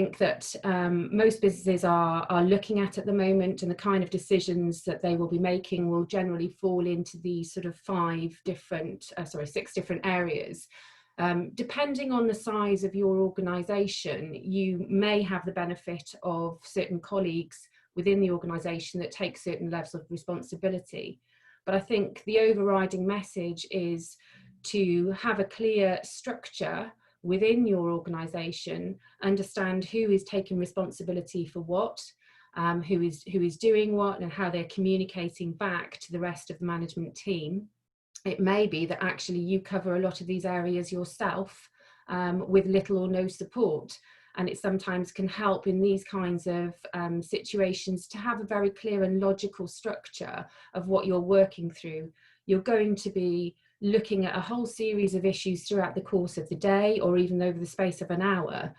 think that most businesses are looking at the moment, and the kind of decisions that they will be making will generally fall into these sort of six different areas. Depending on the size of your organisation, you may have the benefit of certain colleagues within the organisation that take certain levels of responsibility. But I think the overriding message is to have a clear structure within your organisation, understand who is taking responsibility for what, who is doing what, and how they're communicating back to the rest of the management team. It may be that actually you cover a lot of these areas yourself with little or no support. And it sometimes can help in these kinds of situations to have a very clear and logical structure of what you're working through. You're going to be looking at a whole series of issues throughout the course of the day, or even over the space of an hour.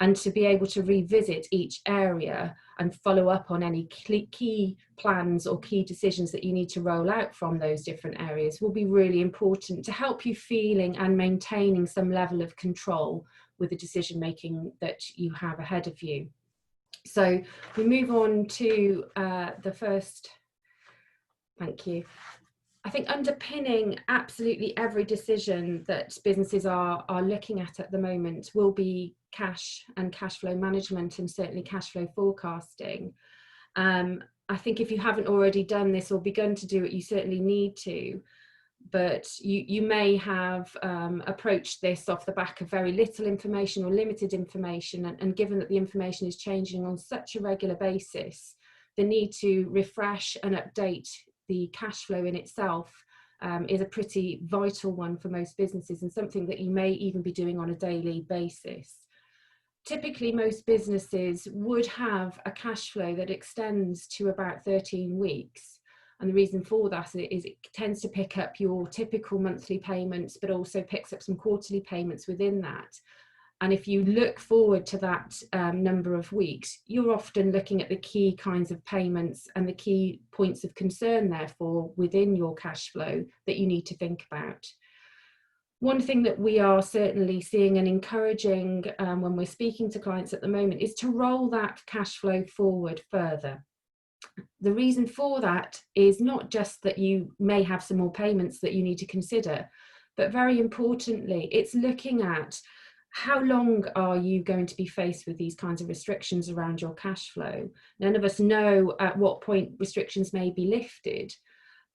And to be able to revisit each area and follow up on any key plans or key decisions that you need to roll out from those different areas will be really important to help you feeling and maintaining some level of control with the decision making that you have ahead of you. So we move on to the first. Thank you. I think underpinning absolutely every decision that businesses are looking at the moment will be cash and cash flow management, and certainly cash flow forecasting. I think if you haven't already done this or begun to do it, you certainly need to. But you may have approached this off the back of very little information or limited information, and given that the information is changing on such a regular basis, the need to refresh and update the cash flow in itself is a pretty vital one for most businesses, and something that you may even be doing on a daily basis. Typically, most businesses would have a cash flow that extends to about 13 weeks. And the reason for that is it tends to pick up your typical monthly payments, but also picks up some quarterly payments within that. And if you look forward to that number of weeks, you're often looking at the key kinds of payments and the key points of concern, therefore, within your cash flow that you need to think about. One thing that we are certainly seeing and encouraging when we're speaking to clients at the moment is to roll that cash flow forward further. The reason for that is not just that you may have some more payments that you need to consider, but very importantly, it's looking at how long are you going to be faced with these kinds of restrictions around your cash flow. None of us know at what point restrictions may be lifted,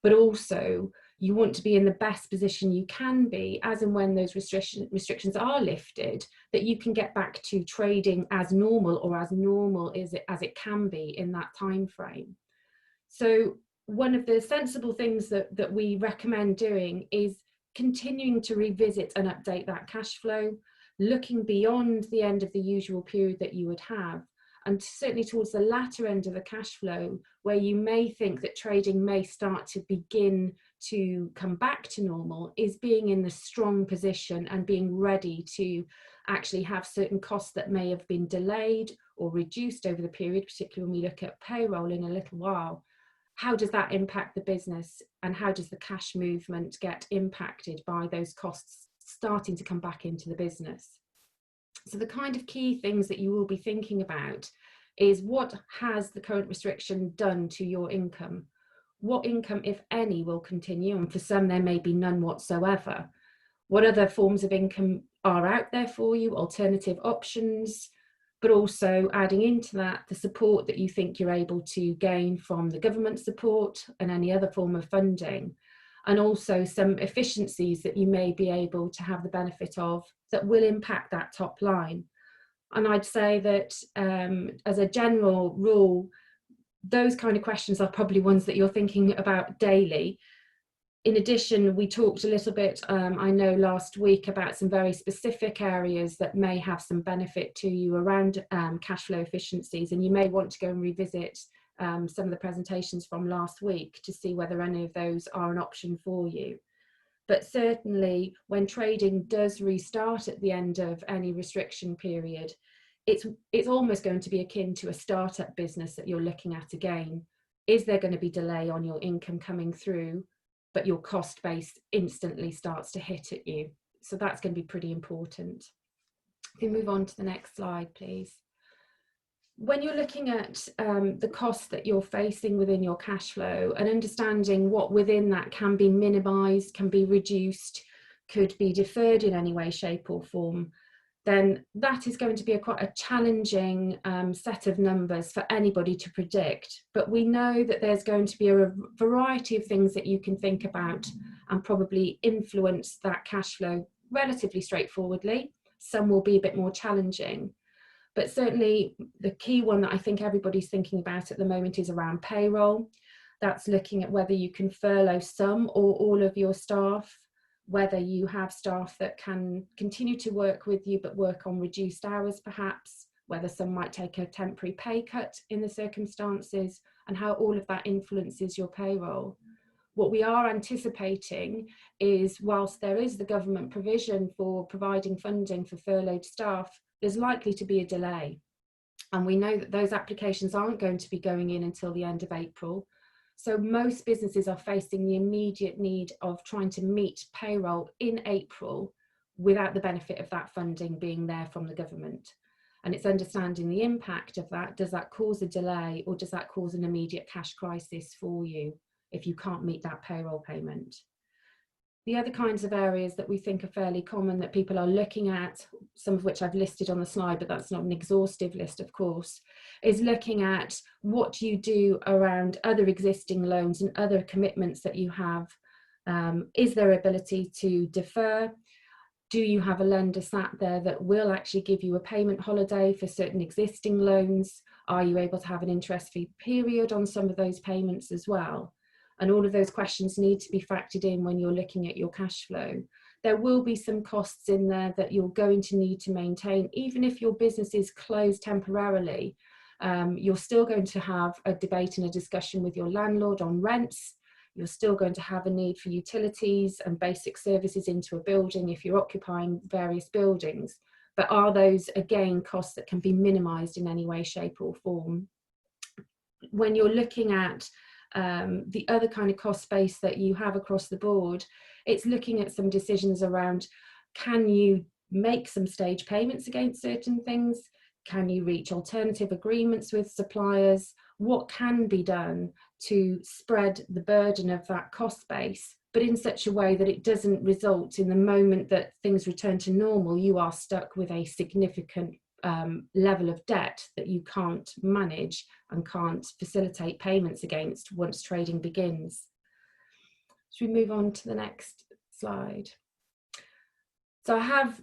but also you want to be in the best position you can be as and when those restrictions are lifted, that you can get back to trading as normal, or as normal as it can be in that time frame. So one of the sensible things that we recommend doing is continuing to revisit and update that cash flow, looking beyond the end of the usual period that you would have, and certainly towards the latter end of the cash flow, where you may think that trading may start to begin to come back to normal, is being in the strong position and being ready to actually have certain costs that may have been delayed or reduced over the period, particularly when we look at payroll in a little while. How does that impact the business, and how does the cash movement get impacted by those costs starting to come back into the business? So the kind of key things that you will be thinking about is, what has the current restriction done to your income? What income, if any, will continue? And for some, there may be none whatsoever. What other forms of income are out there for you, alternative options, but also adding into that the support that you think you're able to gain from the government support and any other form of funding, and also some efficiencies that you may be able to have the benefit of that will impact that top line. And I'd say that as a general rule, those kind of questions are probably ones that you're thinking about daily. In addition, we talked a little bit, I know last week, about some very specific areas that may have some benefit to you around cash flow efficiencies, and you may want to go and revisit some of the presentations from last week to see whether any of those are an option for you. But certainly when trading does restart at the end of any restriction period, it's almost going to be akin to a startup business that you're looking at again. Is there going to be delay on your income coming through, but your cost base instantly starts to hit at you? So that's going to be pretty important. If we move on to the next slide, please. When you're looking at the costs that you're facing within your cash flow and understanding what within that can be minimised, can be reduced, could be deferred in any way, shape or form, then that is going to be quite a challenging set of numbers for anybody to predict. But we know that there's going to be a variety of things that you can think about and probably influence that cash flow relatively straightforwardly. Some will be a bit more challenging. But certainly the key one that I think everybody's thinking about at the moment is around payroll. That's looking at whether you can furlough some or all of your staff, whether you have staff that can continue to work with you but work on reduced hours perhaps, whether some might take a temporary pay cut in the circumstances, and how all of that influences your payroll. What we are anticipating is, whilst there is the government provision for providing funding for furloughed staff, there's likely to be a delay. And we know that those applications aren't going to be going in until the end of April. So most businesses are facing the immediate need of trying to meet payroll in April without the benefit of that funding being there from the government. And it's understanding the impact of that. Does that cause a delay, or does that cause an immediate cash crisis for you if you can't meet that payroll payment? The other kinds of areas that we think are fairly common that people are looking at, some of which I've listed on the slide, but that's not an exhaustive list, of course, is looking at what you do around other existing loans and other commitments that you have. Is there ability to defer? Do you have a lender sat there that will actually give you a payment holiday for certain existing loans? Are you able to have an interest-free period on some of those payments as well? And all of those questions need to be factored in when you're looking at your cash flow. There will be some costs in there that you're going to need to maintain. Even if your business is closed temporarily, you're still going to have a debate and a discussion with your landlord on rents. You're still going to have a need for utilities and basic services into a building if you're occupying various buildings. But are those, again, costs that can be minimised in any way, shape or form? When you're looking at the other kind of cost base that you have across the board, it's looking at some decisions around, can you make some stage payments against certain things? Can you reach alternative agreements with suppliers? What can be done to spread the burden of that cost base, but in such a way that it doesn't result in the moment that things return to normal, you are stuck with a significant level of debt that you can't manage and can't facilitate payments against once trading begins. Should we move on to the next slide? So I have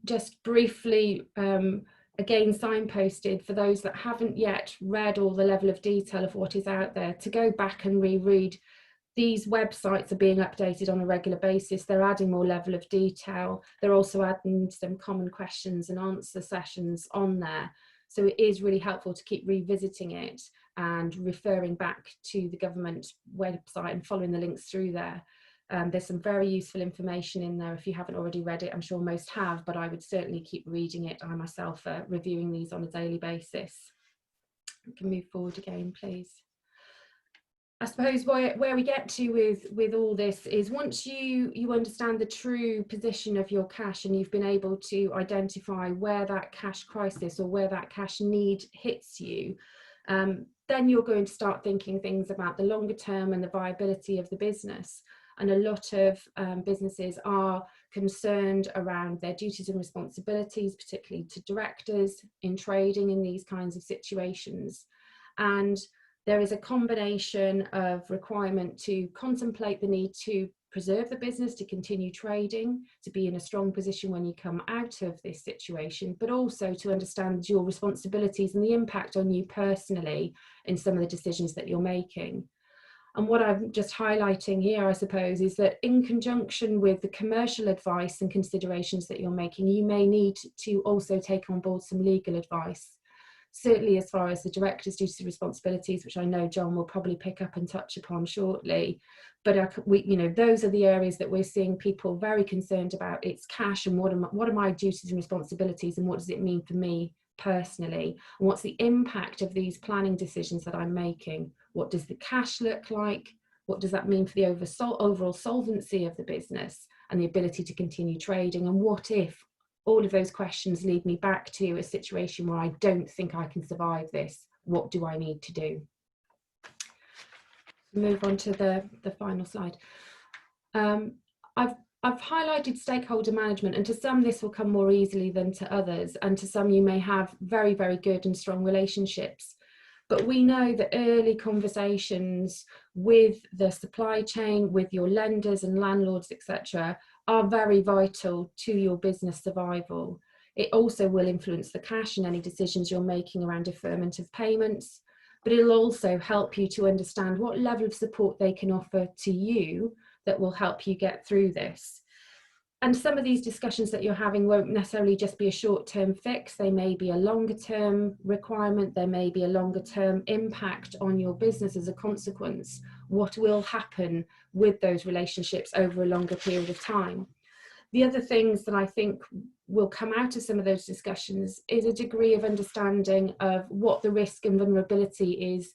just briefly again signposted for those that haven't yet read all the level of detail of what is out there to go back and reread. These websites are being updated on a regular basis. They're adding more level of detail. They're also adding some common questions and answer sessions on there. So it is really helpful to keep revisiting it and referring back to the government website and following the links through there. There's some very useful information in there. If you haven't already read it, I'm sure most have, but I would certainly keep reading it. I myself reviewing these on a daily basis. We can move forward again, please. I suppose where we get to with all this is, once you understand the true position of your cash and you've been able to identify where that cash crisis or where that cash need hits you, then you're going to start thinking things about the longer term and the viability of the business. And a lot of businesses are concerned around their duties and responsibilities, particularly to directors in trading in these kinds of situations. And there is a combination of requirement to contemplate the need to preserve the business, to continue trading, to be in a strong position when you come out of this situation, but also to understand your responsibilities and the impact on you personally in some of the decisions that you're making. And what I'm just highlighting here, I suppose, is that in conjunction with the commercial advice and considerations that you're making, you may need to also take on board some legal advice. Certainly as far as the director's duties and responsibilities, which I know Jon will probably pick up and touch upon shortly. But those are the areas that we're seeing people very concerned about. It's cash and what are my duties and responsibilities, and what does it mean for me personally? And what's the impact of these planning decisions that I'm making? What does the cash look like? What does that mean for the overall solvency of the business and the ability to continue trading? And what if all of those questions lead me back to a situation where I don't think I can survive this. What do I need to do? Move on to the final slide. I've highlighted stakeholder management, and to some this will come more easily than to others, and to some you may have very, very good and strong relationships. But we know that early conversations with the supply chain, with your lenders and landlords, etc., are very vital to your business survival. It also will influence the cash and any decisions you're making around deferment of payments, but it'll also help you to understand what level of support they can offer to you that will help you get through this. And some of these discussions that you're having won't necessarily just be a short-term fix. They may be a longer-term requirement. There may be a longer-term impact on your business as a consequence. What will happen with those relationships over a longer period of time? The other things that I think will come out of some of those discussions is a degree of understanding of what the risk and vulnerability is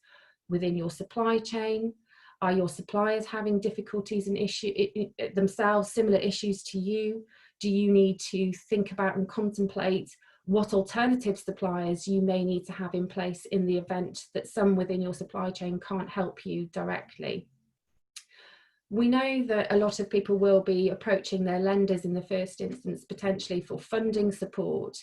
within your supply chain. Are your suppliers having difficulties and themselves, similar issues to you? Do you need to think about and contemplate what alternative suppliers you may need to have in place in the event that some within your supply chain can't help you directly? We know that a lot of people will be approaching their lenders in the first instance, potentially for funding support,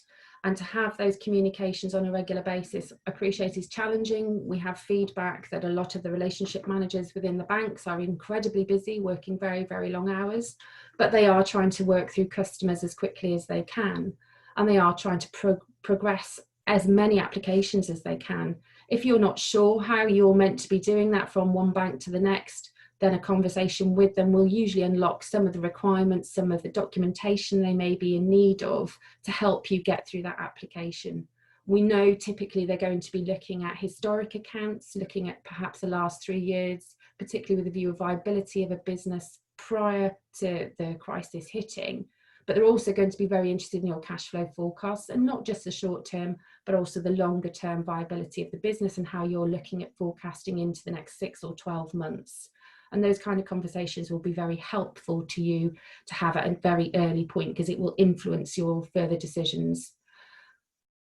and to have those communications on a regular basis, appreciate is challenging. We have feedback that a lot of the relationship managers within the banks are incredibly busy, working very, very long hours, but they are trying to work through customers as quickly as they can, and they are trying to progress as many applications as they can. If you're not sure how you're meant to be doing that from one bank to the next, then a conversation with them will usually unlock some of the requirements, some of the documentation they may be in need of to help you get through that application. We know typically they're going to be looking at historic accounts, looking at perhaps the last 3 years, particularly with a view of viability of a business prior to the crisis hitting. But they're also going to be very interested in your cash flow forecasts, and not just the short term, but also the longer term viability of the business and how you're looking at forecasting into the next 6 or 12 months. And those kind of conversations will be very helpful to you to have at a very early point, because it will influence your further decisions.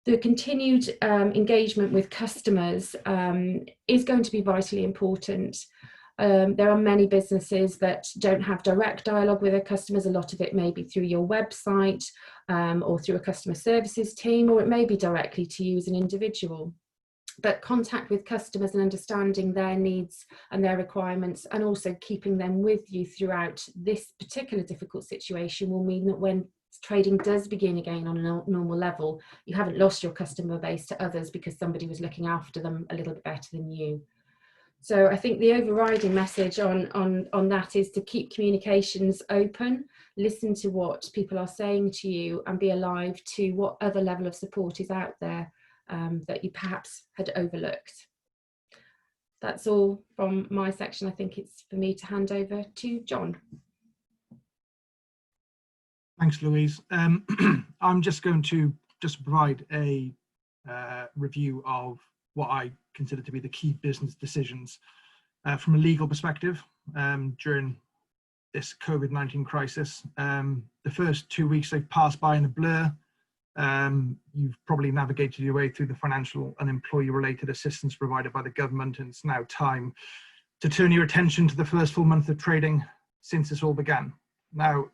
The continued engagement with customers is going to be vitally important. There are many businesses that don't have direct dialogue with their customers. A lot of it may be through your website or through a customer services team, or it may be directly to you as an individual. But contact with customers and understanding their needs and their requirements, and also keeping them with you throughout this particular difficult situation, will mean that when trading does begin again on a normal level, you haven't lost your customer base to others because somebody was looking after them a little bit better than you. So I think the overriding message on that is to keep communications open, listen to what people are saying to you, and be alive to what other level of support is out there that you perhaps had overlooked. That's all from my section. I think it's for me to hand over to Jon. Thanks, Louise. I'm just going to provide a review of what I consider to be the key business decisions from a legal perspective during this COVID-19 crisis. The first 2 weeks they've passed by in a blur. You've probably navigated your way through the financial and employee-related assistance provided by the government, and it's now time to turn your attention to the first full month of trading since this all began. Now,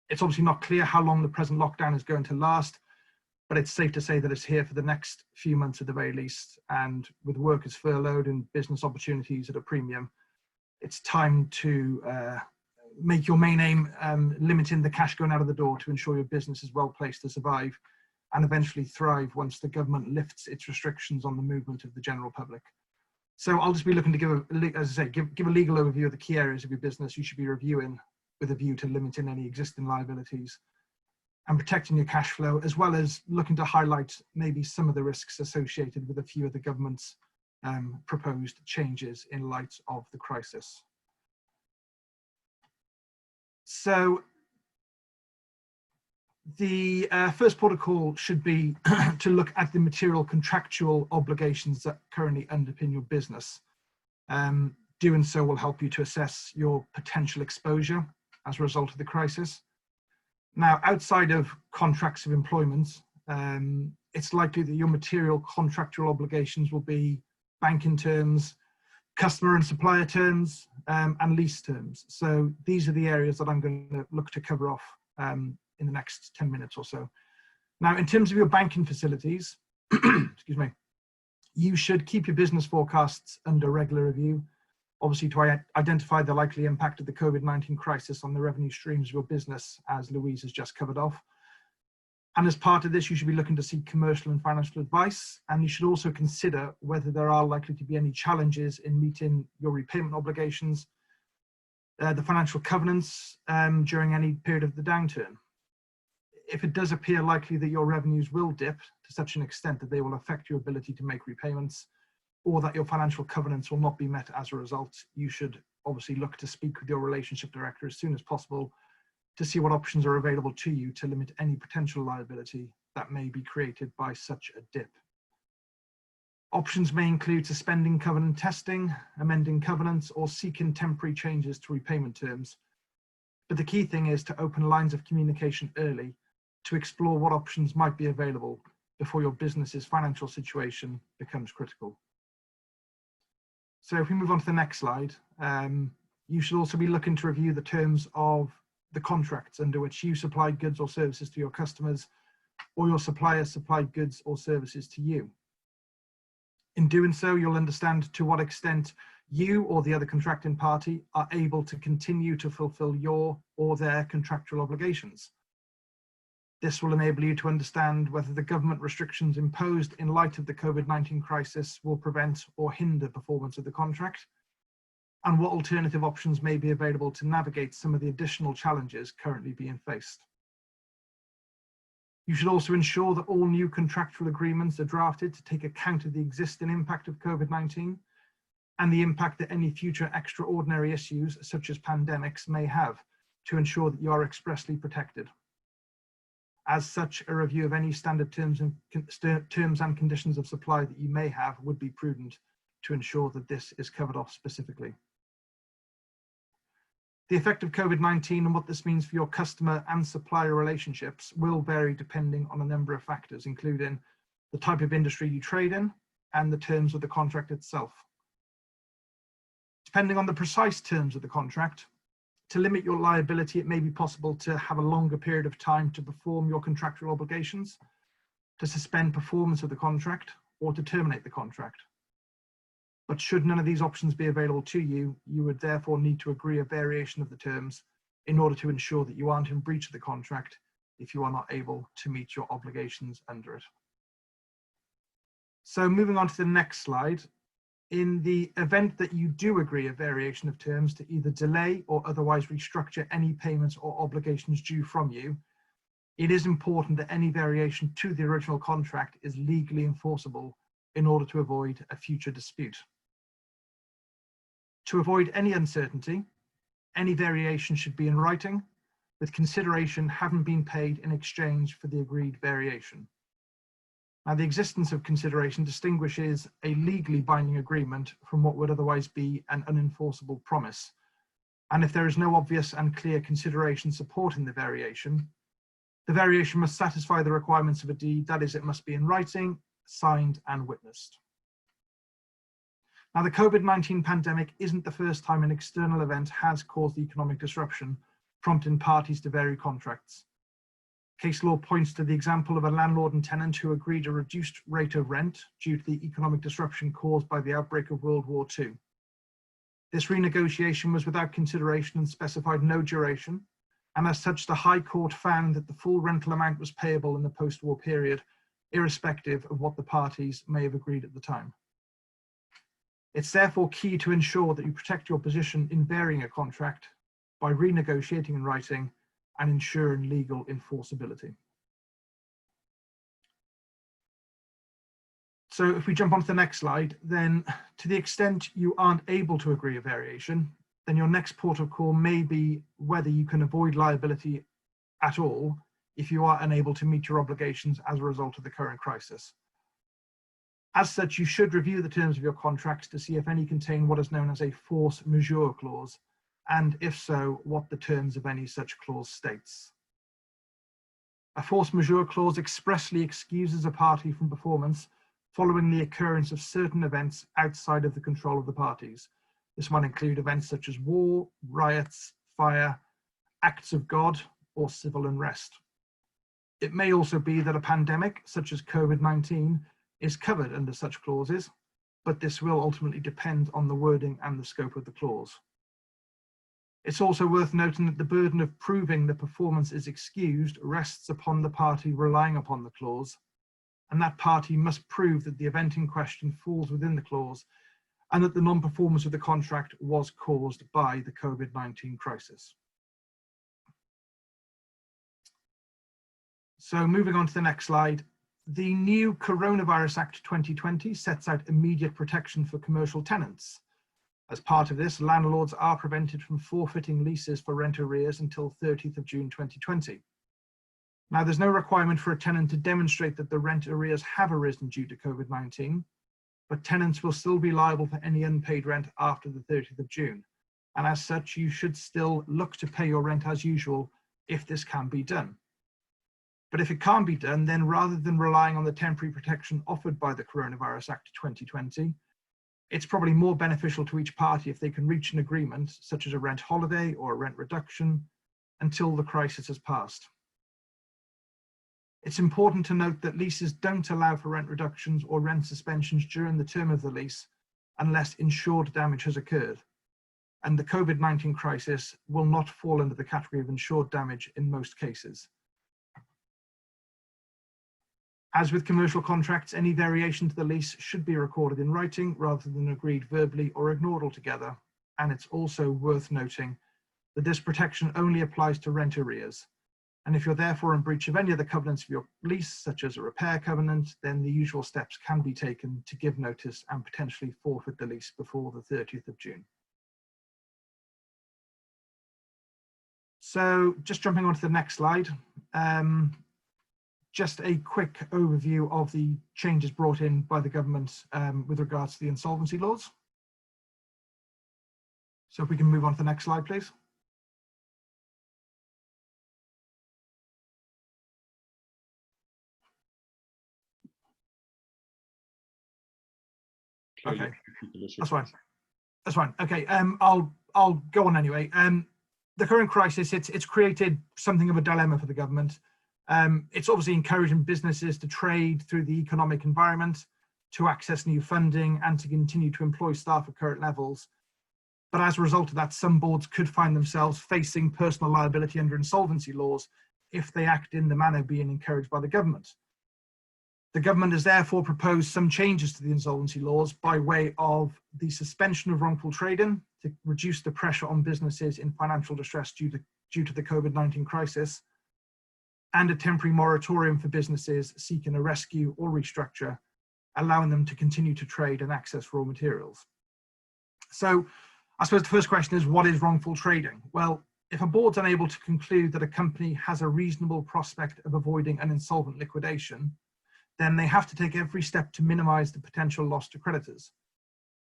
it's obviously not clear how long the present lockdown is going to last, but it's safe to say that it's here for the next few months at the very least, and with workers furloughed and business opportunities at a premium, it's time to make your main aim limiting the cash going out of the door to ensure your business is well placed to survive and eventually thrive once the government lifts its restrictions on the movement of the general public. So I'll just be looking to give a legal overview of the key areas of your business you should be reviewing with a view to limiting any existing liabilities and protecting your cash flow, as well as looking to highlight maybe some of the risks associated with a few of the government's proposed changes in light of the crisis. So the first protocol should be to look at the material contractual obligations that currently underpin your business. Doing so will help you to assess your potential exposure as a result of the crisis. Now, outside of contracts of employment, it's likely that your material contractual obligations will be banking terms, customer and supplier terms, and lease terms. So these are the areas that I'm going to look to cover off in the next 10 minutes or so. Now, in terms of your banking facilities, excuse me, you should keep your business forecasts under regular review, obviously to identify the likely impact of the COVID-19 crisis on the revenue streams of your business, as Louise has just covered off. And as part of this, you should be looking to seek commercial and financial advice, and you should also consider whether there are likely to be any challenges in meeting your repayment obligations, the financial covenants during any period of the downturn. If it does appear likely that your revenues will dip to such an extent that they will affect your ability to make repayments, or that your financial covenants will not be met as a result, you should obviously look to speak with your relationship director as soon as possible to see what options are available to you to limit any potential liability that may be created by such a dip. Options may include suspending covenant testing, amending covenants, or seeking temporary changes to repayment terms. But the key thing is to open lines of communication early to explore what options might be available before your business's financial situation becomes critical. So if we move on to the next slide, you should also be looking to review the terms of the contracts under which you supplied goods or services to your customers, or your suppliers supplied goods or services to you. In doing so, you'll understand to what extent you or the other contracting party are able to continue to fulfill your or their contractual obligations. This will enable you to understand whether the government restrictions imposed in light of the COVID-19 crisis will prevent or hinder performance of the contract, and what alternative options may be available to navigate some of the additional challenges currently being faced. You should also ensure that all new contractual agreements are drafted to take account of the existing impact of COVID-19 and the impact that any future extraordinary issues, such as pandemics, may have, to ensure that you are expressly protected. As such, a review of any standard terms and conditions of supply that you may have would be prudent to ensure that this is covered off specifically. The effect of COVID-19 and what this means for your customer and supplier relationships will vary depending on a number of factors, including the type of industry you trade in and the terms of the contract itself. Depending on the precise terms of the contract, to limit your liability, it may be possible to have a longer period of time to perform your contractual obligations, to suspend performance of the contract, or to terminate the contract. But should none of these options be available to you, you would therefore need to agree a variation of the terms in order to ensure that you aren't in breach of the contract if you are not able to meet your obligations under it. So moving on to the next slide, in the event that you do agree a variation of terms to either delay or otherwise restructure any payments or obligations due from you, it is important that any variation to the original contract is legally enforceable in order to avoid a future dispute. To avoid any uncertainty, any variation should be in writing, with consideration having been paid in exchange for the agreed variation. Now, the existence of consideration distinguishes a legally binding agreement from what would otherwise be an unenforceable promise. And if there is no obvious and clear consideration supporting the variation must satisfy the requirements of a deed, that is, it must be in writing, signed, and witnessed. Now, the COVID-19 pandemic isn't the first time an external event has caused economic disruption, prompting parties to vary contracts. Case law points to the example of a landlord and tenant who agreed a reduced rate of rent due to the economic disruption caused by the outbreak of World War II. This renegotiation was without consideration and specified no duration, and as such, the High Court found that the full rental amount was payable in the post-war period, irrespective of what the parties may have agreed at the time. It's therefore key to ensure that you protect your position in varying a contract by renegotiating in writing and ensuring legal enforceability. So if we jump onto the next slide, then to the extent you aren't able to agree a variation, then your next port of call may be whether you can avoid liability at all if you are unable to meet your obligations as a result of the current crisis. As such, you should review the terms of your contracts to see if any contain what is known as a force majeure clause, and if so, what the terms of any such clause states. A force majeure clause expressly excuses a party from performance following the occurrence of certain events outside of the control of the parties. This might include events such as war, riots, fire, acts of God, or civil unrest. It may also be that a pandemic, such as COVID-19, is covered under such clauses, but this will ultimately depend on the wording and the scope of the clause. It's also worth noting that the burden of proving the performance is excused rests upon the party relying upon the clause, and that party must prove that the event in question falls within the clause and that the non-performance of the contract was caused by the COVID-19 crisis. So moving on to the next slide, the new Coronavirus Act 2020 sets out immediate protection for commercial tenants. As part of this, landlords are prevented from forfeiting leases for rent arrears until 30th of June 2020. Now, there's no requirement for a tenant to demonstrate that the rent arrears have arisen due to COVID-19, but tenants will still be liable for any unpaid rent after the 30th of June. And as such, you should still look to pay your rent as usual if this can be done. But if it can't be done, then rather than relying on the temporary protection offered by the Coronavirus Act 2020, it's probably more beneficial to each party if they can reach an agreement, such as a rent holiday or a rent reduction, until the crisis has passed. It's important to note that leases don't allow for rent reductions or rent suspensions during the term of the lease unless insured damage has occurred. And the COVID-19 crisis will not fall under the category of insured damage in most cases. As with commercial contracts, any variation to the lease should be recorded in writing rather than agreed verbally or ignored altogether. And it's also worth noting that this protection only applies to rent arrears. And if you're therefore in breach of any of the covenants of your lease, such as a repair covenant, then the usual steps can be taken to give notice and potentially forfeit the lease before the 30th of June. So just jumping on to the next slide. Just a quick overview of the changes brought in by the government with regards to the insolvency laws. So if we can move on to the next slide, please. Okay, that's fine. That's fine. Okay, I'll go on anyway. The current crisis, it's created something of a dilemma for the government. It's obviously encouraging businesses to trade through the economic environment, to access new funding, and to continue to employ staff at current levels. But as a result of that, some boards could find themselves facing personal liability under insolvency laws if they act in the manner being encouraged by the government. The government has therefore proposed some changes to the insolvency laws by way of the suspension of wrongful trading to reduce the pressure on businesses in financial distress due to the COVID-19 crisis, and a temporary moratorium for businesses seeking a rescue or restructure, allowing them to continue to trade and access raw materials. So I suppose the first question is, what is wrongful trading? Well, if a board's unable to conclude that a company has a reasonable prospect of avoiding an insolvent liquidation, then they have to take every step to minimize the potential loss to creditors.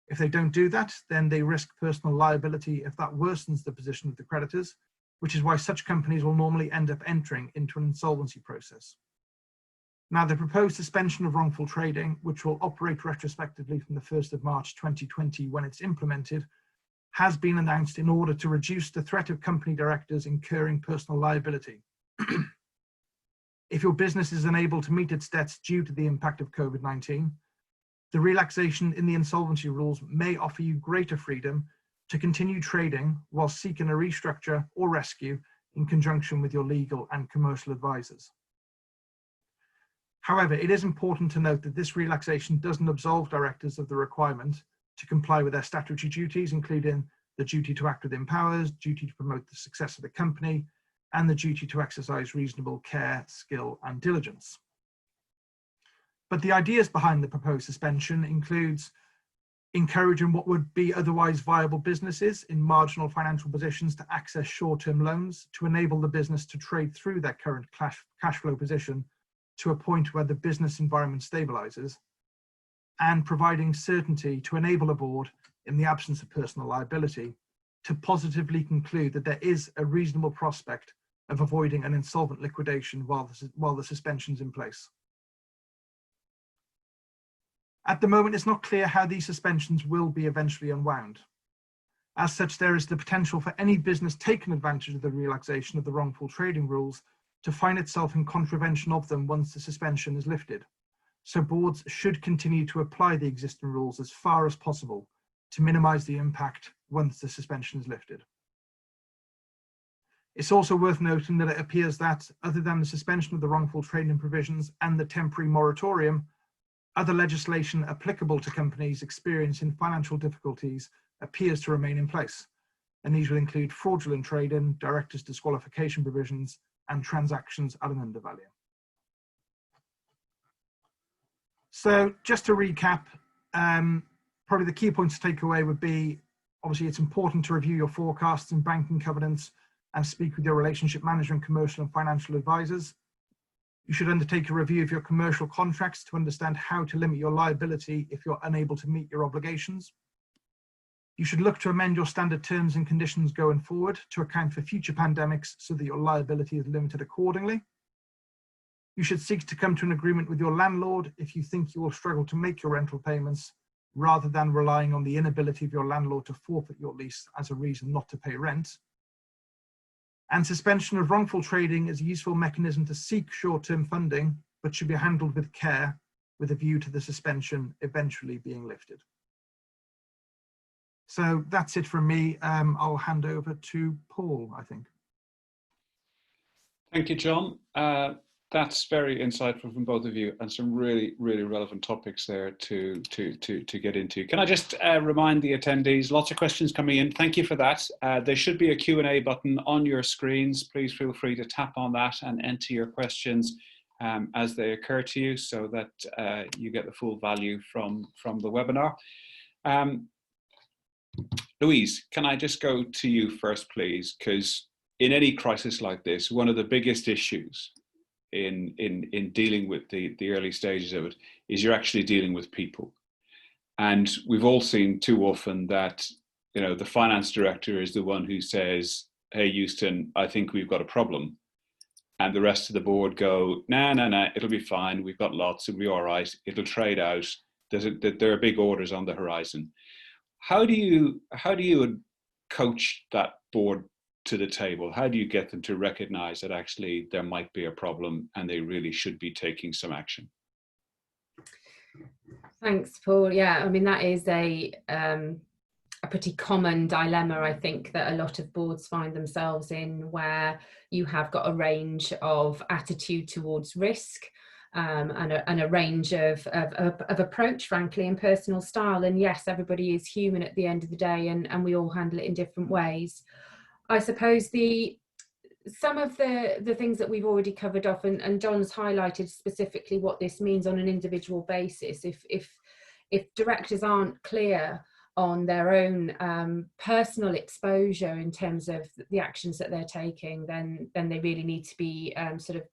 If they don't do that, then they risk personal liability if that worsens the position of the creditors, which is why such companies will normally end up entering into an insolvency process. Now, the proposed suspension of wrongful trading, which will operate retrospectively from the 1st of March 2020 when it's implemented, has been announced in order to reduce the threat of company directors incurring personal liability. If your business is unable to meet its debts due to the impact of COVID-19, the relaxation in the insolvency rules may offer you greater freedom to continue trading while seeking a restructure or rescue in conjunction with your legal and commercial advisors. However, it is important to note that this relaxation doesn't absolve directors of the requirement to comply with their statutory duties, including the duty to act within powers, duty to promote the success of the company, and the duty to exercise reasonable care, skill, and diligence. But the ideas behind the proposed suspension includes encouraging what would be otherwise viable businesses in marginal financial positions to access short-term loans to enable the business to trade through their current cash flow position to a point where the business environment stabilizes, and providing certainty to enable a board, in the absence of personal liability, to positively conclude that there is a reasonable prospect of avoiding an insolvent liquidation while the suspension's in place. At the moment, it's not clear how these suspensions will be eventually unwound. As such, there is the potential for any business taking advantage of the relaxation of the wrongful trading rules to find itself in contravention of them once the suspension is lifted. So boards should continue to apply the existing rules as far as possible to minimise the impact once the suspension is lifted. It's also worth noting that it appears that, other than the suspension of the wrongful trading provisions and the temporary moratorium, other legislation applicable to companies experiencing financial difficulties appears to remain in place, and these will include fraudulent trading, directors' disqualification provisions, and transactions at an undervalue. So just to recap, probably the key points to take away would be, obviously it's important to review your forecasts and banking covenants and speak with your relationship management, commercial and financial advisors. You should undertake a review of your commercial contracts to understand how to limit your liability if you're unable to meet your obligations. You should look to amend your standard terms and conditions going forward to account for future pandemics so that your liability is limited accordingly. You should seek to come to an agreement with your landlord if you think you will struggle to make your rental payments, rather than relying on the inability of your landlord to forfeit your lease as a reason not to pay rent. And suspension of wrongful trading is a useful mechanism to seek short-term funding, but should be handled with care with a view to the suspension eventually being lifted. So that's it from me. I'll hand over to Paul, I think. Thank you, John. That's very insightful from both of you, and some really, really relevant topics there to get into. Can I just remind the attendees, lots of questions coming in. Thank you for that. There should be a Q&A button on your screens. Please feel free to tap on that and enter your questions as they occur to you, so that you get the full value from the webinar. Louise, can I just go to you first, please? Because in any crisis like this, one of the biggest issues in dealing with the early stages of it is you're actually dealing with people. And we've all seen too often that, you know, the finance director is the one who says, hey, Houston, I think we've got a problem. And the rest of the board go, no, it'll be fine. We've got lots, it'll be all right. It'll trade out. There are big orders on the horizon. How do you coach that board to the table? How do you get them to recognize that actually there might be a problem and they really should be taking some action? Thanks, Paul. Yeah, I mean, that is a pretty common dilemma, I think, that a lot of boards find themselves in, where you have got a range of attitude towards risk, and a range of approach, frankly, and personal style. And yes, everybody is human at the end of the day, and we all handle it in different ways. I suppose some of the things that we've already covered off, and Jon's highlighted specifically what this means on an individual basis. If directors aren't clear on their own personal exposure in terms of the actions that they're taking, then they really need to be sort of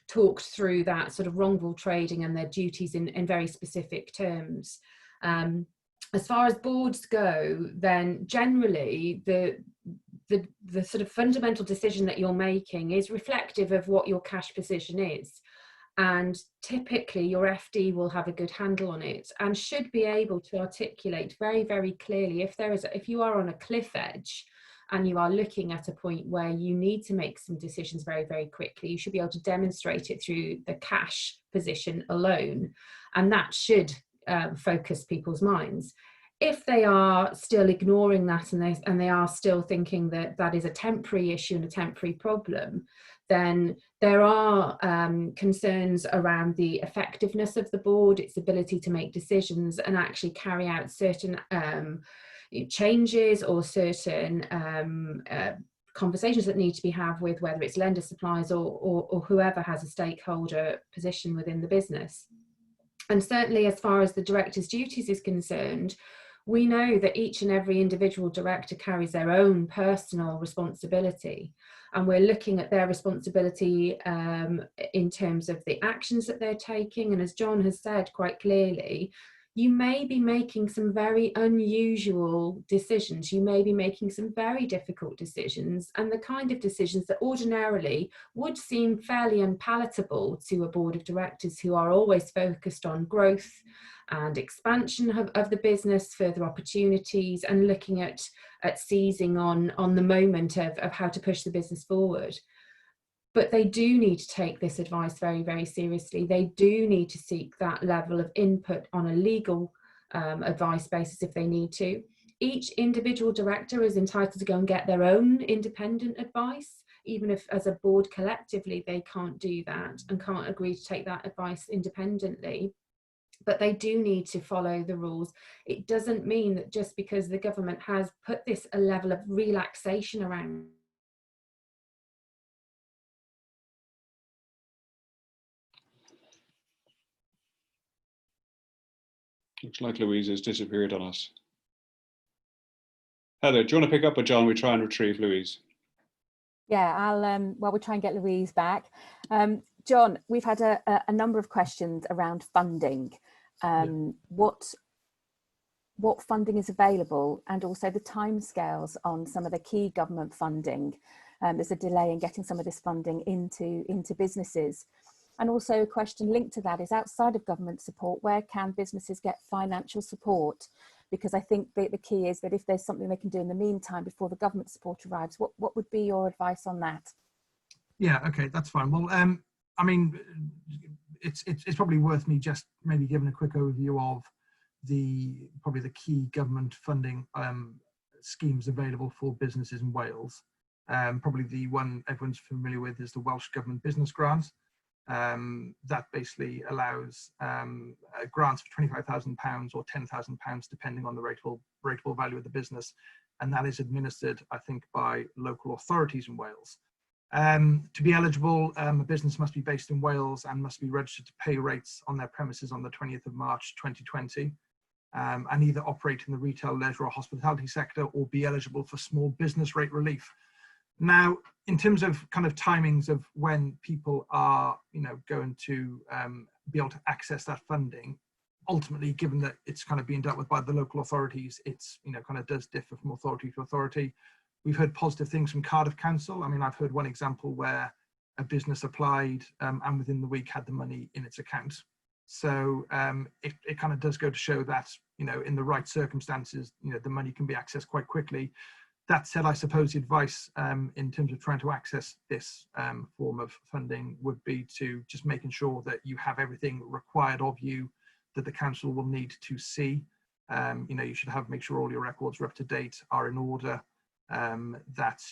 talked through that sort of wrongful trading and their duties in very specific terms. As far as boards go, then generally the sort of fundamental decision that you're making is reflective of what your cash position is. And typically your FD will have a good handle on it and should be able to articulate very, very clearly if you are on a cliff edge and you are looking at a point where you need to make some decisions very, very quickly, you should be able to demonstrate it through the cash position alone. And that should focus people's minds. If they are still ignoring that and they are still thinking that that is a temporary issue and a temporary problem, then there are concerns around the effectiveness of the board, its ability to make decisions and actually carry out certain changes or certain conversations that need to be had with, whether it's lender, suppliers or whoever has a stakeholder position within the business. And certainly as far as the director's duties is concerned, we know that each and every individual director carries their own personal responsibility, and we're looking at their responsibility in terms of the actions that they're taking. And as Jon has said quite clearly, you may be making some very unusual decisions. You may be making some very difficult decisions, and the kind of decisions that ordinarily would seem fairly unpalatable to a board of directors who are always focused on growth and expansion of the business, further opportunities, and looking at seizing on the moment of how to push the business forward. But they do need to take this advice very, very seriously. They do need to seek that level of input on a legal advice basis if they need to. Each individual director is entitled to go and get their own independent advice, even if as a board collectively they can't do that and can't agree to take that advice independently. But they do need to follow the rules. It doesn't mean that just because the government has put this a level of relaxation around. Looks like Louise has disappeared on us. Heather, do you want to pick up with Jon? We try and retrieve Louise. Yeah, I'll well, we'll try and get Louise back. Jon, we've had a number of questions around funding. What funding is available, and also the timescales on some of the key government funding. There's a delay in getting some of this funding into businesses. And also a question linked to that is, outside of government support, where can businesses get financial support? Because I think the key is that if there's something they can do in the meantime before the government support arrives, what would be your advice on that? Yeah, okay, that's fine. Well, I mean, it's probably worth me just maybe giving a quick overview of probably the key government funding schemes available for businesses in Wales. Probably the one everyone's familiar with is the Welsh Government Business Grant. That basically allows grants for £25,000 or £10,000 depending on the rateable value of the business, and that is administered, I think, by local authorities in Wales. To be eligible, a business must be based in Wales and must be registered to pay rates on their premises on the 20th of March 2020, and either operate in the retail, leisure or hospitality sector, or be eligible for small business rate relief. Now, in terms of kind of timings of when people are, going to be able to access that funding, ultimately, given that it's kind of being dealt with by the local authorities, it's, kind of does differ from authority to authority. We've heard positive things from Cardiff Council. I mean, I've heard one example where a business applied and within the week had the money in its account. So it kind of does go to show that, in the right circumstances, the money can be accessed quite quickly. That said, I suppose the advice in terms of trying to access this form of funding would be to just making sure that you have everything required of you that the council will need to see. You should make sure all your records are up to date, are in order, that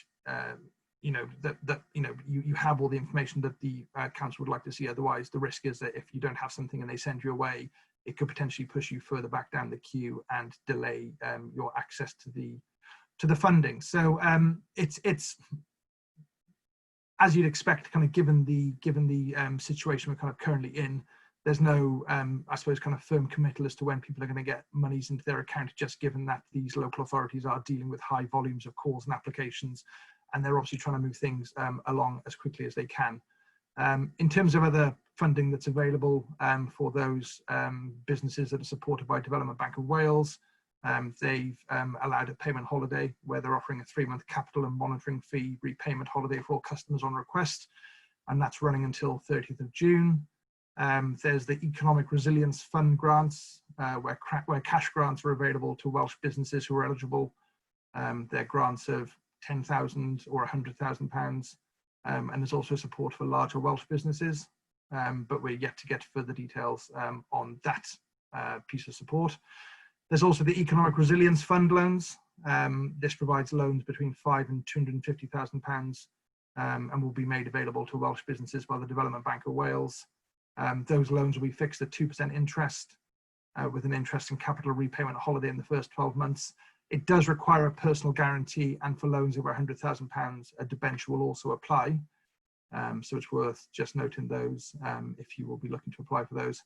you have all the information that the council would like to see. Otherwise, the risk is that if you don't have something and they send you away, it could potentially push you further back down the queue and delay your access to the funding. So it's as you'd expect, kind of given the situation we're kind of currently in. There's no, I suppose, kind of firm committal as to when people are going to get monies into their account, just given that these local authorities are dealing with high volumes of calls and applications, and they're obviously trying to move things along as quickly as they can. In terms of other funding that's available for those businesses that are supported by Development Bank of Wales, they've allowed a payment holiday where they're offering a 3-month capital and monitoring fee repayment holiday for all customers on request, and that's running until 30th of June. There's the Economic Resilience Fund grants, where cash grants are available to Welsh businesses who are eligible. They're grants of £10,000 or £100,000, and there's also support for larger Welsh businesses, but we're yet to get further details on that piece of support. There's also the Economic Resilience Fund loans. This provides loans between £5,000 and £250,000 and will be made available to Welsh businesses by the Development Bank of Wales. Those loans will be fixed at 2% interest with an interest and capital repayment holiday in the first 12 months. It does require a personal guarantee, and for loans over £100,000, a debenture will also apply. So it's worth just noting those if you will be looking to apply for those.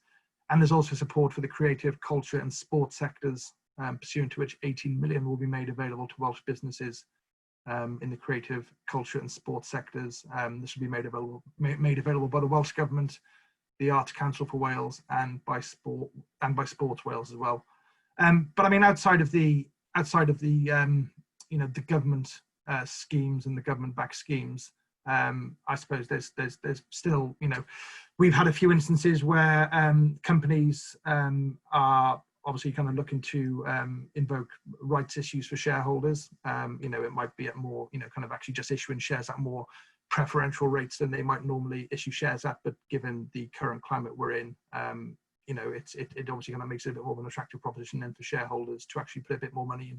And there's also support for the creative, culture and sports sectors, pursuant to which 18 million will be made available to Welsh businesses in the creative, culture and sports sectors. This will be made available by the Welsh Government the Arts Council for Wales, and by Sports Wales as well. But I mean, outside of the you know, the government schemes and the government-backed schemes, I suppose there's still, you know, we've had a few instances where companies are obviously kind of looking to invoke rights issues for shareholders. You know, it might be at more, you know, kind of actually just issuing shares at more preferential rates than they might normally issue shares at. But given the current climate we're in, you know, it obviously kind of makes it a bit more of an attractive proposition then for shareholders to actually put a bit more money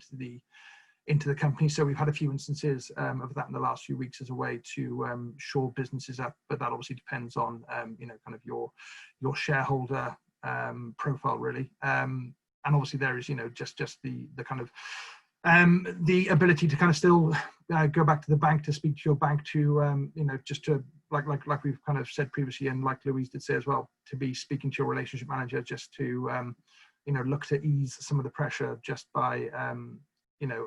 into the company. So we've had a few instances of that in the last few weeks as a way to shore businesses up, but that obviously depends on you know, kind of your shareholder profile really, and obviously there is, you know, just the kind of the ability to kind of still go back to the bank, to speak to your bank, to you know, just to like we've kind of said previously, and like Louise did say as well, to be speaking to your relationship manager, just to you know, look to ease some of the pressure just by you know,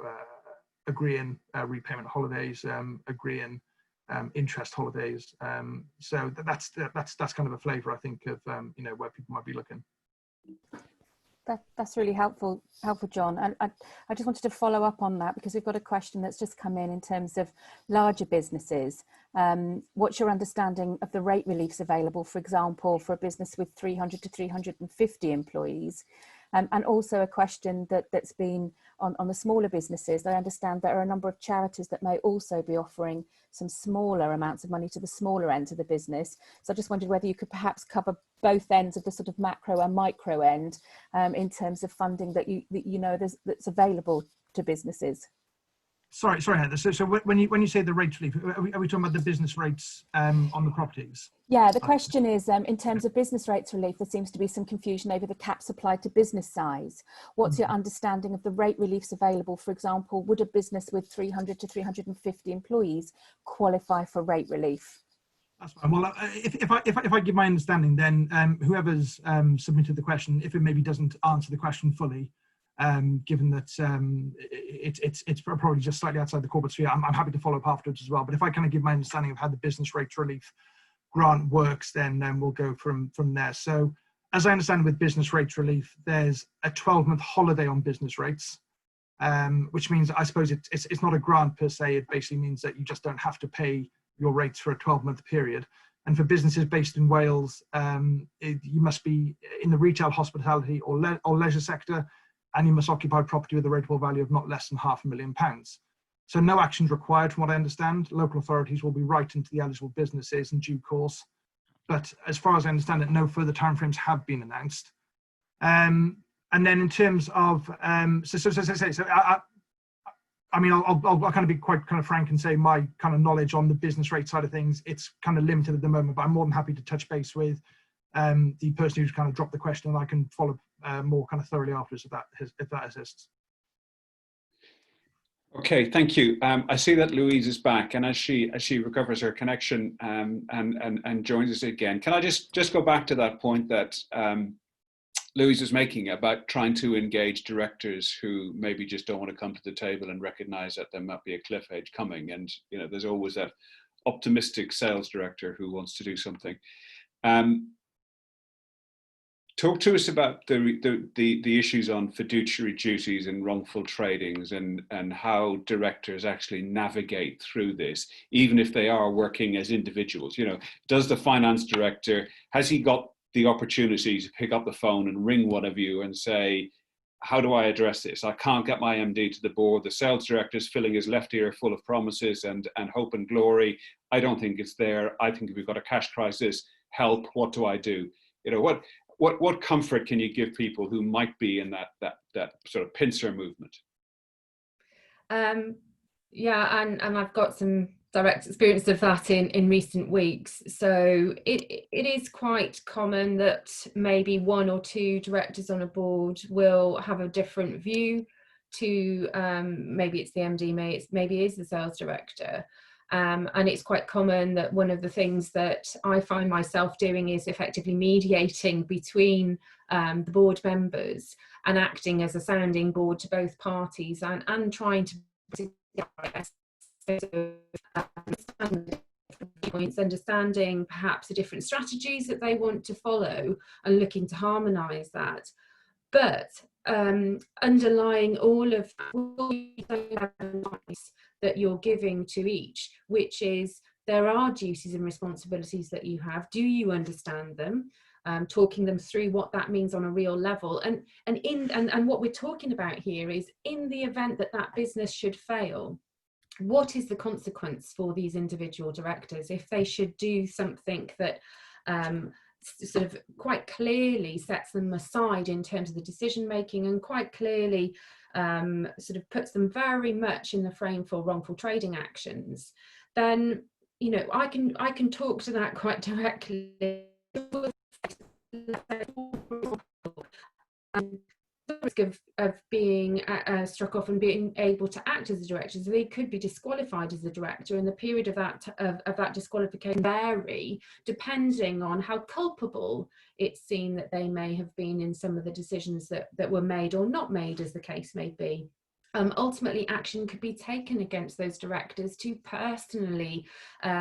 agreeing repayment holidays, agreeing interest holidays. So that's kind of a flavour, I think, of you know, where people might be looking. That's really helpful, Jon. And I just wanted to follow up on that, because we've got a question that's just come in terms of larger businesses. What's your understanding of the rate reliefs available, for example, for a business with 300 to 350 employees? And also a question that's been on the smaller businesses. I understand there are a number of charities that may also be offering some smaller amounts of money to the smaller end of the business. So I just wondered whether you could perhaps cover both ends of the sort of macro and micro end in terms of funding that you know that's available to businesses. Sorry, Heather. So when you say the rate relief, are we talking about the business rates on the properties? Yeah, the question is, in terms of business rates relief, there seems to be some confusion over the caps applied to business size. What's your understanding of the rate reliefs available? For example, would a business with 300 to 350 employees qualify for rate relief? That's fine. Well, if I give my understanding, then whoever's submitted the question, if it maybe doesn't answer the question fully, given that it's probably just slightly outside the corporate sphere, I'm happy to follow up afterwards as well. But if I kind of give my understanding of how the business rates relief grant works, then we'll go from there. So as I understand, with business rates relief, there's a 12-month holiday on business rates, which means, I suppose it's not a grant per se. It basically means that you just don't have to pay your rates for a 12-month period. And for businesses based in Wales, you must be in the retail, hospitality or leisure sector, and you must occupy property with a rateable value of not less than £500,000. So no actions required, from what I understand. Local authorities will be writing to the eligible businesses in due course. But as far as I understand it, no further timeframes have been announced. And then in terms of, I mean, I'll kind of be quite kind of frank and say my kind of knowledge on the business rate side of things, it's kind of limited at the moment, but I'm more than happy to touch base with the person who's kind of dropped the question, and I can follow more kind of thoroughly afterwards if that assists. Okay, thank you. I see that Louise is back, and as she recovers her connection and joins us again, can I just go back to that point that Louise was making about trying to engage directors who maybe just don't want to come to the table and recognise that there might be a cliff edge coming, and you know, there's always that optimistic sales director who wants to do something. Talk to us about the issues on fiduciary duties and wrongful tradings, and how directors actually navigate through this, even if they are working as individuals. You know, does the finance director, has he got the opportunity to pick up the phone and ring one of you and say, how do I address this? I can't get my MD to the board. The sales director is filling his left ear full of promises and hope and glory. I don't think it's there. I think we've got a cash crisis. Help, what do I do? You know, what comfort can you give people who might be in that sort of pincer movement? Yeah, and I've got some direct experience of that in recent weeks. So it is quite common that maybe one or two directors on a board will have a different view to maybe it's the MD, maybe it is the sales director. And it's quite common that one of the things that I find myself doing is effectively mediating between the board members and acting as a sounding board to both parties, and trying to points, understanding perhaps the different strategies that they want to follow and looking to harmonise that. But underlying all of that you're giving to each, which is there are duties and responsibilities that you have. Do you understand them? Talking them through what that means on a real level, and what we're talking about here is in the event that that business should fail, what is the consequence for these individual directors if they should do something that sort of quite clearly sets them aside in terms of the decision making, and quite clearly sort of puts them very much in the frame for wrongful trading actions? Then, you know, I can talk to that quite directly. The risk of being struck off and being able to act as a director, so they could be disqualified as a director, and the period of that disqualification vary depending on how culpable it's seen that they may have been in some of the decisions that were made or not made, as the case may be. Ultimately, action could be taken against those directors to personally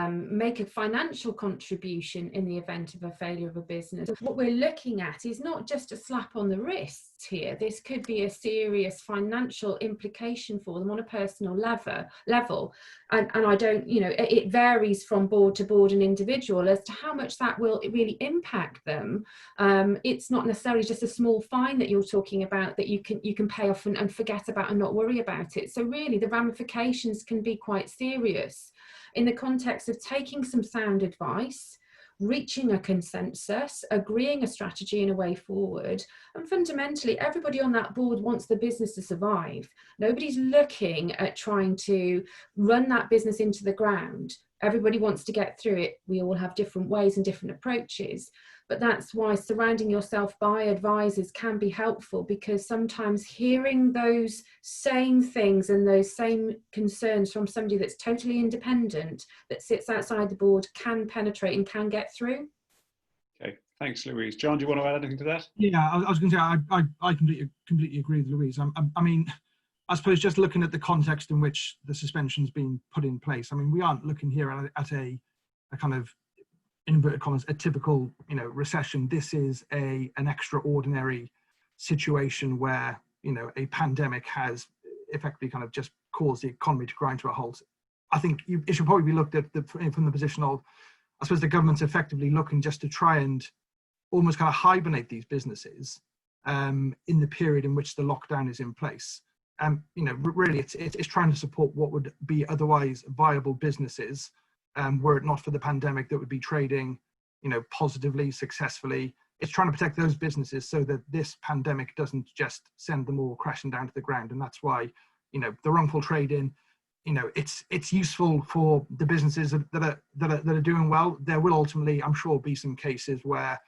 make a financial contribution in the event of a failure of a business. What we're looking at is not just a slap on the wrist here. This could be a serious financial implication for them on a personal level. And I don't, you know, it varies from board to board and individual as to how much that will really impact them. It's not necessarily just a small fine that you're talking about that you can pay off and forget about and not worry about it. So really the ramifications can be quite serious in the context of taking some sound advice, reaching a consensus, agreeing a strategy and a way forward. And fundamentally, everybody on that board wants the business to survive. Nobody's looking at trying to run that business into the ground. Everybody wants to get through it. We all have different ways and different approaches. But that's why surrounding yourself by advisors can be helpful, because sometimes hearing those same things and those same concerns from somebody that's totally independent, that sits outside the board, can penetrate and can get through. Okay, thanks, Louise. John, do you want to add anything to that? Yeah, I was going to say I completely agree with Louise. I mean, I suppose just looking at the context in which the suspension's been put in place, I mean, we aren't looking here at a kind of, in inverted commas, a typical, you know, recession. This is an extraordinary situation where, you know, a pandemic has effectively kind of just caused the economy to grind to a halt. I think it should probably be looked at from the position of, I suppose, the government's effectively looking just to try and almost kind of hibernate these businesses in the period in which the lockdown is in place. You know, really, it's trying to support what would be otherwise viable businesses, were it not for the pandemic, that would be trading, you know, positively, successfully. It's trying to protect those businesses so that this pandemic doesn't just send them all crashing down to the ground. And that's why, you know, the wrongful trading, you know, it's useful for the businesses that are doing well. There will ultimately, I'm sure, be some cases where,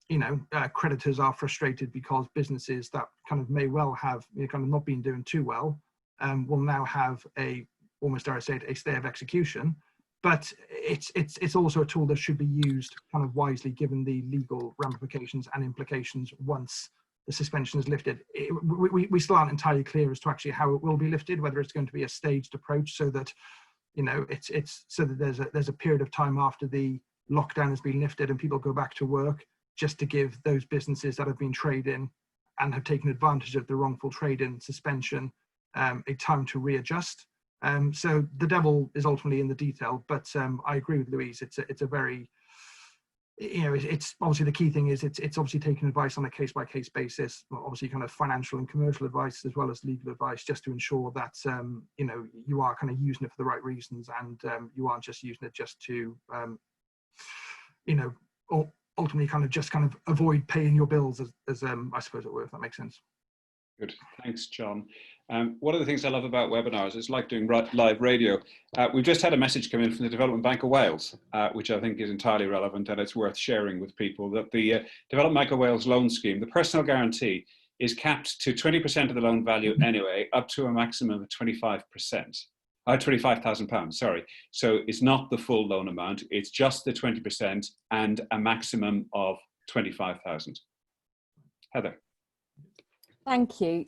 you know, creditors are frustrated because businesses that kind of may well have, you know, kind of not been doing too well, will now have almost, dare I say it, a stay of execution. But it's also a tool that should be used kind of wisely, given the legal ramifications and implications once the suspension is lifted. We still aren't entirely clear as to actually how it will be lifted, whether it's going to be a staged approach so that, you know, it's so that there's a period of time after the lockdown has been lifted and people go back to work, just to give those businesses that have been trading and have taken advantage of the wrongful trading suspension a time to readjust. So the devil is ultimately in the detail, but I agree with Louise. It's a very, you know, it's obviously the key thing is it's obviously taking advice on a case-by-case basis, obviously kind of financial and commercial advice as well as legal advice, just to ensure that, you know, you are kind of using it for the right reasons, and you aren't just using it just to, you know, or ultimately kind of avoid paying your bills as I suppose it were, if that makes sense. Good, thanks, John. One of the things I love about webinars is like doing live radio. We've just had a message come in from the Development Bank of Wales, which I think is entirely relevant, and it's worth sharing with people, that the Development Bank of Wales loan scheme, the personal guarantee, is capped to 20% of the loan value anyway, up to a maximum of 25%. £25,000, sorry. So it's not the full loan amount, it's just the 20% and a maximum of 25,000. Heather. Thank you.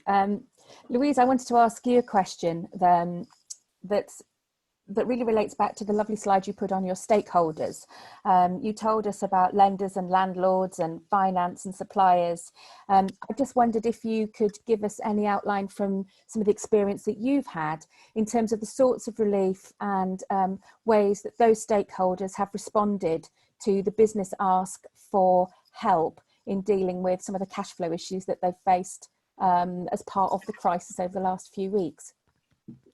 Louise, I wanted to ask you a question that that really relates back to the lovely slide you put on your stakeholders. You told us about lenders and landlords and finance and suppliers. I just wondered if you could give us any outline from some of the experience that you've had in terms of the sorts of relief and ways that those stakeholders have responded to the business ask for help in dealing with some of the cash flow issues that they've faced as part of the crisis over the last few weeks.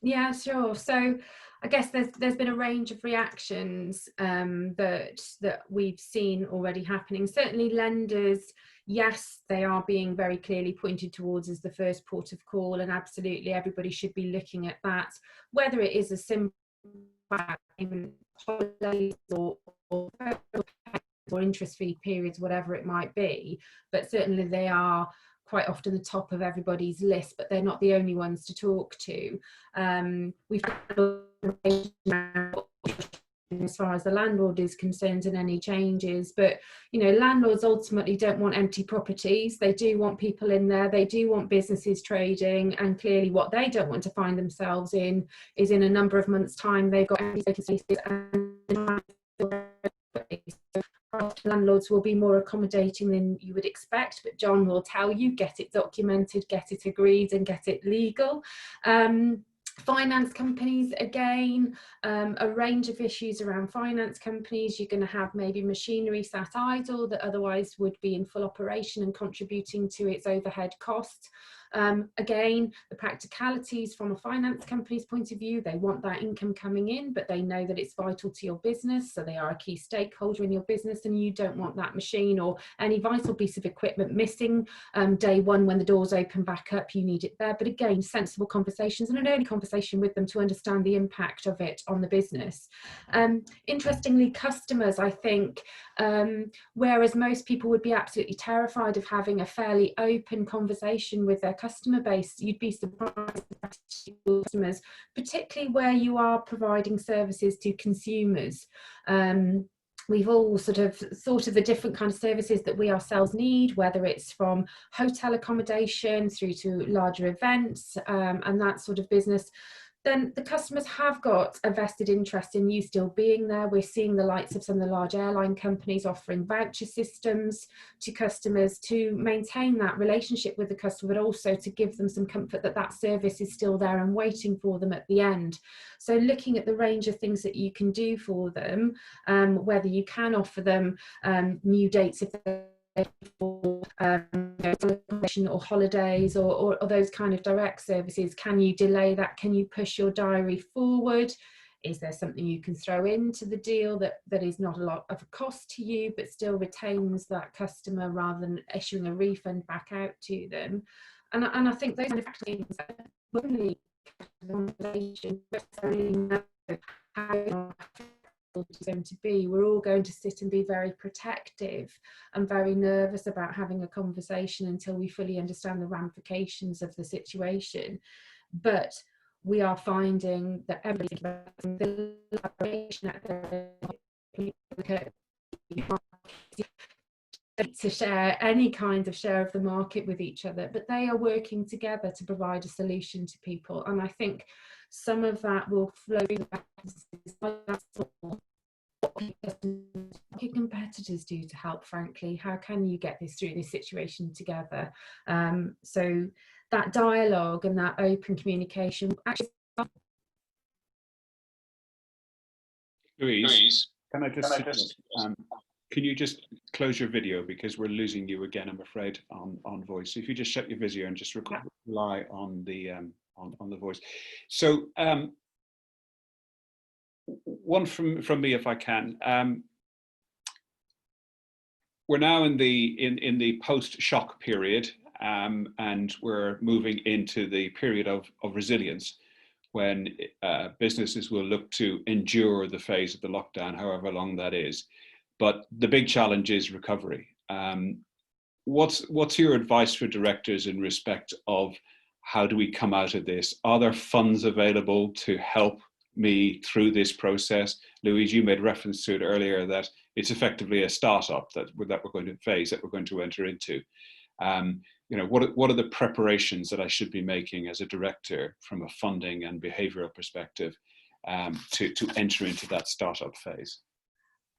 Yeah, sure. So I guess there's been a range of reactions that we've seen already happening. Certainly lenders, yes, they are being very clearly pointed towards as the first port of call, and absolutely everybody should be looking at that, whether it is a simple holidays or interest-free periods, whatever it might be. But certainly they are quite often the top of everybody's list, but they're not the only ones to talk to. We've as far as the landlord is concerned and any changes, but you know, landlords ultimately don't want empty properties. They do want people in there, they do want businesses trading, and clearly what they don't want to find themselves in is in a number of months' time they've got empty vacancies and landlords will be more accommodating than you would expect, but Jon will tell you, get it documented, get it agreed and get it legal. Finance companies, again, a range of issues around finance companies. You're going to have maybe machinery sat idle that otherwise would be in full operation and contributing to its overhead costs. Again, the practicalities from a finance company's point of view, they want that income coming in, but they know that it's vital to your business, so they are a key stakeholder in your business, and you don't want that machine or any vital piece of equipment missing day one when the doors open back up. You need it there. But again, sensible conversations and an early conversation with them to understand the impact of it on the business. Interestingly, customers, I think, whereas most people would be absolutely terrified of having a fairly open conversation with their customer base, you'd be surprised at customers, particularly where you are providing services to consumers. We've all sort of thought of the different kind of services that we ourselves need, whether it's from hotel accommodation through to larger events and that sort of business. Then the customers have got a vested interest in you still being there. We're seeing the likes of some of the large airline companies offering voucher systems to customers to maintain that relationship with the customer, but also to give them some comfort that that service is still there and waiting for them at the end. So looking at the range of things that you can do for them, whether you can offer them new dates if they're for or holidays or those kind of direct services. Can you delay that? Can you push your diary forward? Is there something you can throw into the deal that is not a lot of a cost to you but still retains that customer rather than issuing a refund back out to them? And I think those kind of things only know how is going to be. We're all going to sit and be very protective and very nervous about having a conversation until we fully understand the ramifications of the situation. But we are finding that everybody's to share any kind of share of the market with each other, but they are working together to provide a solution to people. And I think some of that will flow what can competitors do to help, frankly? How can you get this through this situation together? So that dialogue and that open communication actually. Louise, can I just can you just close your video, because we're losing you again, I'm afraid, on voice. So if you just shut your video and just rely on the voice. So one from me, if I can. We're now in the post-shock period, and we're moving into the period of resilience, when businesses will look to endure the phase of the lockdown, however long that is. But the big challenge is recovery. What's your advice for directors in respect of how do we come out of this? Are there funds available to help me through this process? Louise, you made reference to it earlier that it's effectively a startup that we're going to face, that we're going to enter into. You know, what are the preparations that I should be making as a director from a funding and behavioural perspective? to enter into that startup phase.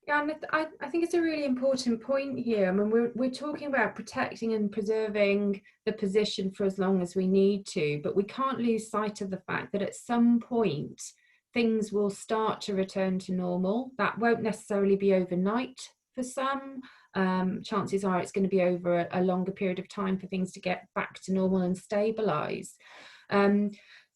Yeah, and I think it's a really important point here. I mean, we're talking about protecting and preserving the position for as long as we need to, but we can't lose sight of the fact that at some point things will start to return to normal. That won't necessarily be overnight for some. Chances are it's going to be over a longer period of time for things to get back to normal and stabilise.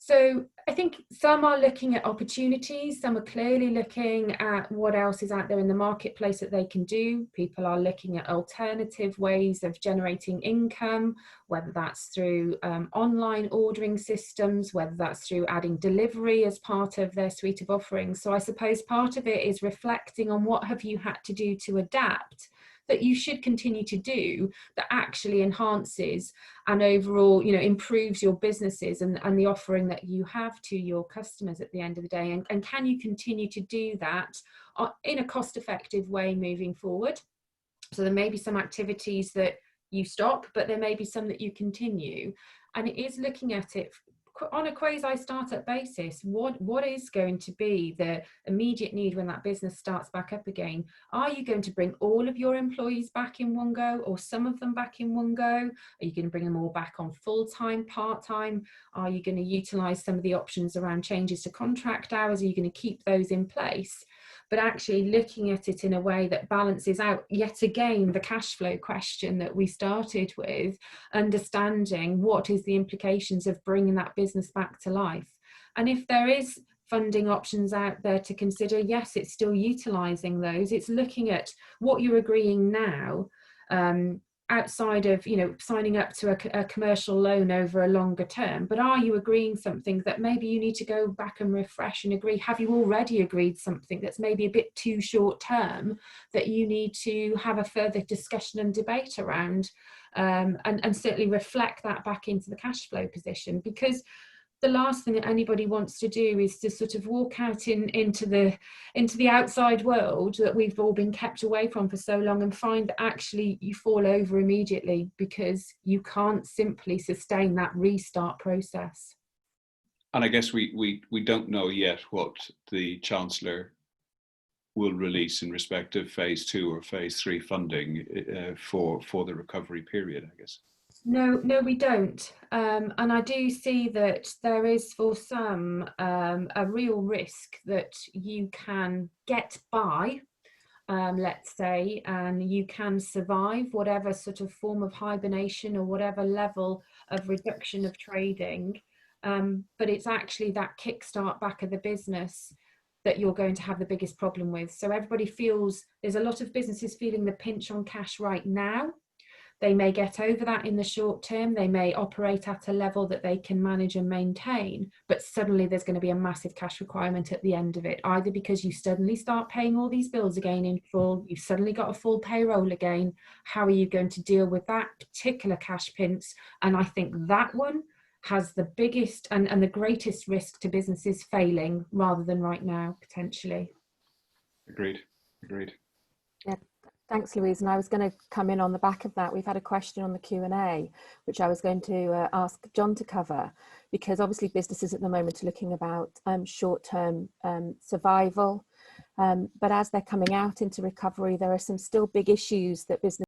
So I think some are looking at opportunities, some are clearly looking at what else is out there in the marketplace that they can do. People are looking at alternative ways of generating income, whether that's through online ordering systems, whether that's through adding delivery as part of their suite of offerings. So I suppose part of it is reflecting on what have you had to do to adapt that you should continue to do that actually enhances and overall, improves your businesses and the offering that you have to your customers at the end of the day. And can you continue to do that in a cost-effective way moving forward? So there may be some activities that you stop, but there may be some that you continue. And it is looking at it on a quasi startup basis. What is going to be the immediate need when that business starts back up again? Are you going to bring all of your employees back in one go, or some of them back in one go? Are you going to bring them all back on full-time, part-time? Are you going to utilize some of the options around changes to contract hours? Are you going to keep those in place? But actually looking at it in a way that balances out, yet again, the cash flow question that we started with, understanding what is the implications of bringing that business back to life. And if there is funding options out there to consider, yes, it's still utilising those. It's looking at what you're agreeing now, outside of signing up to a commercial loan over a longer term, but are you agreeing something that maybe you need to go back and refresh and agree? Have you already agreed something that's maybe a bit too short term that you need to have a further discussion and debate around, and certainly reflect that back into the cash flow position? Because the last thing that anybody wants to do is to sort of walk out into the outside world that we've all been kept away from for so long and find that actually you fall over immediately because you can't simply sustain that restart process. And I guess we don't know yet what the Chancellor will release in respect of phase 2 or phase 3 funding for the recovery period, I guess. No, we don't. And I do see that there is for some a real risk that you can get by, let's say, and you can survive whatever sort of form of hibernation or whatever level of reduction of trading. But it's actually that kickstart back of the business that you're going to have the biggest problem with. So everybody feels, there's a lot of businesses feeling the pinch on cash right now. They may get over that in the short term. They may operate at a level that they can manage and maintain, but suddenly there's going to be a massive cash requirement at the end of it, either because you suddenly start paying all these bills again in full, you've suddenly got a full payroll again. How are you going to deal with that particular cash pinch? And I think that one has the biggest and the greatest risk to businesses failing rather than right now, potentially. Agreed. Yeah. Thanks, Louise. And I was going to come in on the back of that. We've had a question on the Q&A, which I was going to ask Jon to cover, because obviously businesses at the moment are looking about short-term survival. But as they're coming out into recovery, there are some still big issues that business